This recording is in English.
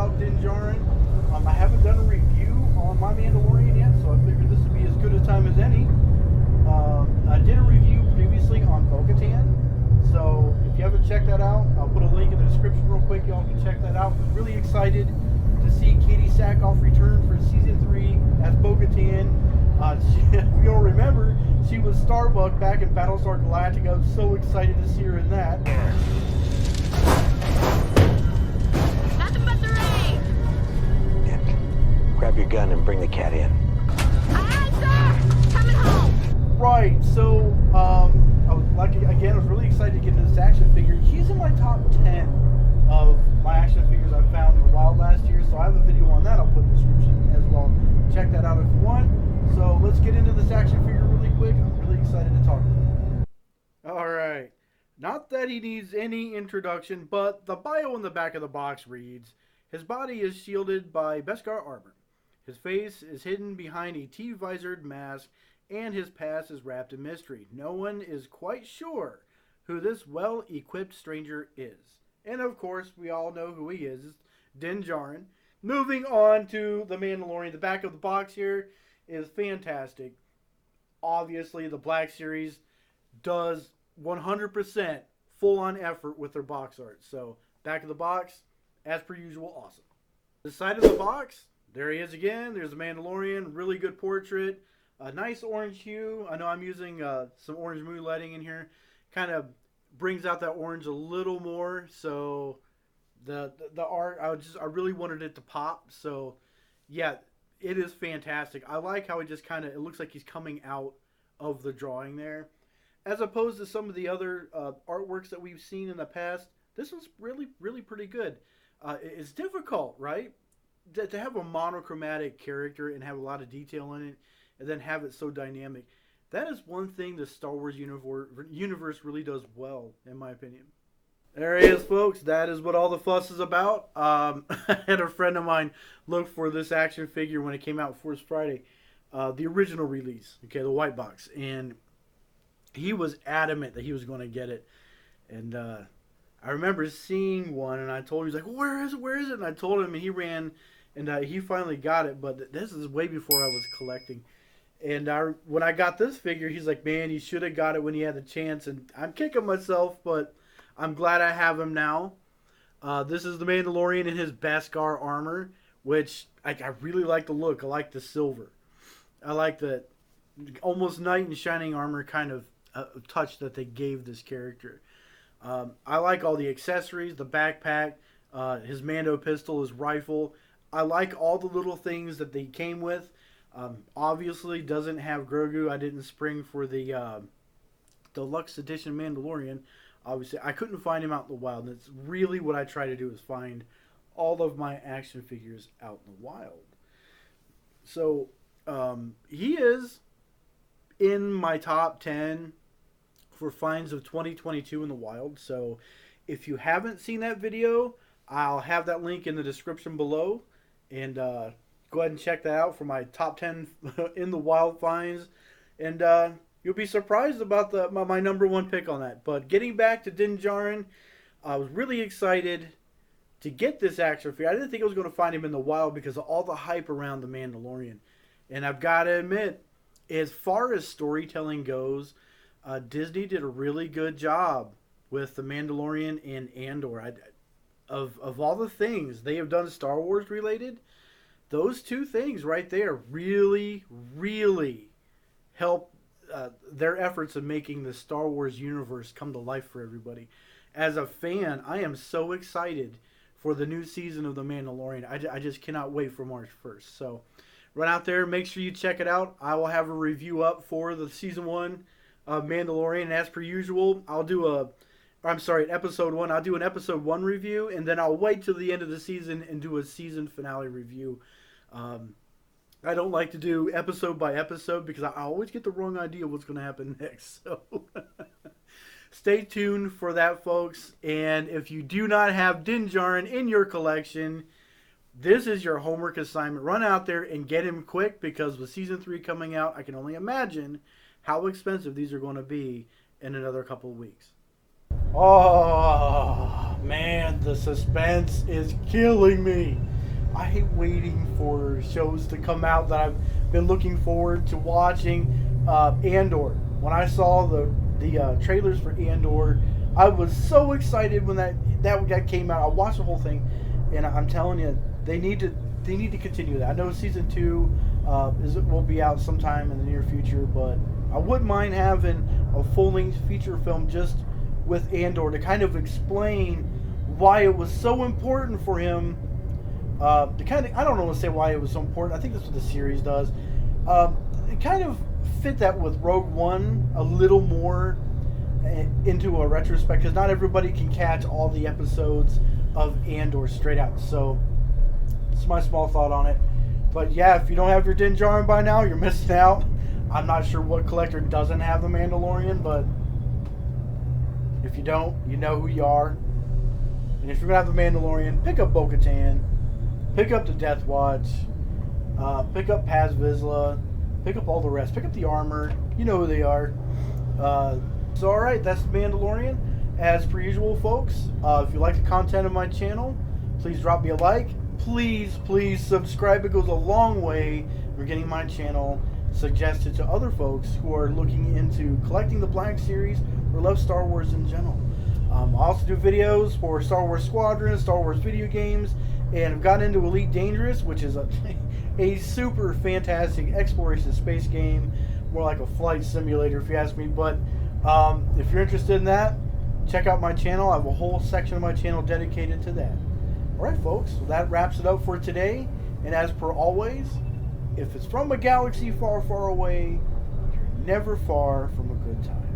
out Din Djarin. I haven't done a review on my Mandalorian yet, so I figured this would be as good a time as any. I did a review previously on Bo-Katan, so if you haven't checked that out, I'll put a link in the description real quick. Y'all can check that out. I'm really excited to see Katie Sackhoff return for season 3 as Bo-Katan. If you don't remember, she was Starbuck back in Battlestar Galactica. I was so excited to see her in that. Nothing but the rain! Nick, grab your gun and bring the cat in. Aye, aye, sir! Coming home! Right, so, I was really excited to get into this action figure. He's in my top 10 of my action figures I found in the wild last year, so I have a video on that I'll put in the description as well. Check that out if you want. So let's get into this action figure really quick. I'm really excited to talk about it. Alright, not that he needs any introduction, but the bio in the back of the box reads, his body is shielded by Beskar armor. His face is hidden behind a T-visored mask, and his past is wrapped in mystery. No one is quite sure who this well-equipped stranger is. And of course, we all know who he is, Din Djarin. Moving on to the Mandalorian, the back of the box here is fantastic. Obviously, the Black Series does 100% full-on effort with their box art. So, back of the box, as per usual, awesome. The side of the box, there he is again. There's the Mandalorian, really good portrait. A nice orange hue. I know I'm using some orange mood lighting in here. Kind of brings out that orange a little more. So the art, I really wanted it to pop. So yeah, it is fantastic. I like how it just kind of, it looks like he's coming out of the drawing there. As opposed to some of the other artworks that we've seen in the past, this one's really, really pretty good. It's difficult, right? To have a monochromatic character and have a lot of detail in it, and then have it so dynamic. That is one thing the Star Wars universe really does well, in my opinion. There he is, folks. That is what all the fuss is about. I had a friend of mine look for this action figure when it came out Force Friday. The original release, okay, the white box. And he was adamant that he was going to get it. And I remember seeing one, and I told him, he's like, where is it, where is it? And I told him, and he ran, and he finally got it. But this is way before I was collecting. And when I got this figure, he's like, man, you should have got it when you had the chance. And I'm kicking myself, but I'm glad I have him now. This is the Mandalorian in his Beskar armor, which I really like the look. I like the silver. I like the almost knight in shining armor kind of touch that they gave this character. I like all the accessories, the backpack, his Mando pistol, his rifle. I like all the little things that they came with. Obviously doesn't have Grogu. I didn't spring for the deluxe edition Mandalorian. Obviously, I couldn't find him out in the wild. And it's really what I try to do is find all of my action figures out in the wild. So he is in my top 10 for finds of 2022 in the wild. So if you haven't seen that video, I'll have that link in the description below. And go ahead and check that out for my top 10 in the wild finds. And you'll be surprised about my number one pick on that. But getting back to Din Djarin, I was really excited to get this action figure. I didn't think I was going to find him in the wild because of all the hype around the Mandalorian. And I've got to admit, as far as storytelling goes, Disney did a really good job with the Mandalorian and Andor. Of all the things they have done Star Wars related, those two things right there really, really help their efforts of making the Star Wars universe come to life for everybody. As a fan, I am so excited for the new season of The Mandalorian. I just cannot wait for March 1st. So run out there, make sure you check it out. I will have a review up for the season 1 of Mandalorian. And as per usual, I'll do episode 1. I'll do an episode 1 review, and then I'll wait till the end of the season and do a season finale review. I don't like to do episode by episode because I always get the wrong idea what's going to happen next. So stay tuned for that, folks. And if you do not have Din Djarin in your collection, this is your homework assignment. Run out there and get him quick, because with season 3 coming out, I can only imagine how expensive these are going to be in another couple of weeks. Oh, Man, the suspense is killing me. I hate waiting for shows to come out that I've been looking forward to watching. Andor. When I saw the trailers for Andor, I was so excited when that came out. I watched the whole thing, and I'm telling you, they need to continue that. I know season 2 will be out sometime in the near future, but I wouldn't mind having a full-length feature film just with Andor to kind of explain why it was so important for him. I don't want to say why it was so important. I think that's what the series does. It kind of fit that with Rogue One a little more into a retrospect, because not everybody can catch all the episodes of Andor straight out. So it's my small thought on it. But yeah, if you don't have your Din Djarin by now, you're missing out. I'm not sure what collector doesn't have the Mandalorian, but if you don't, you know who you are. And if you're gonna have the Mandalorian, pick up Bo-Katan, pick up the Death Watch, pick up Paz Vizsla, pick up all the rest, pick up the armor. You know who they are. So alright, that's the Mandalorian. As per usual, folks, if you like the content of my channel, please drop me a like. Please subscribe. It goes a long way for getting my channel suggested to other folks who are looking into collecting the Black Series or love Star Wars in general. I also do videos for Star Wars Squadron, Star Wars video games, and I've gotten into Elite Dangerous, which is a super fantastic exploration space game, more like a flight simulator if you ask me. But if you're interested in that, check out my channel. I have a whole section of my channel dedicated to that. Alright folks, so that wraps it up for today. And as per always, if it's from a galaxy far, far away, you're never far from a good time.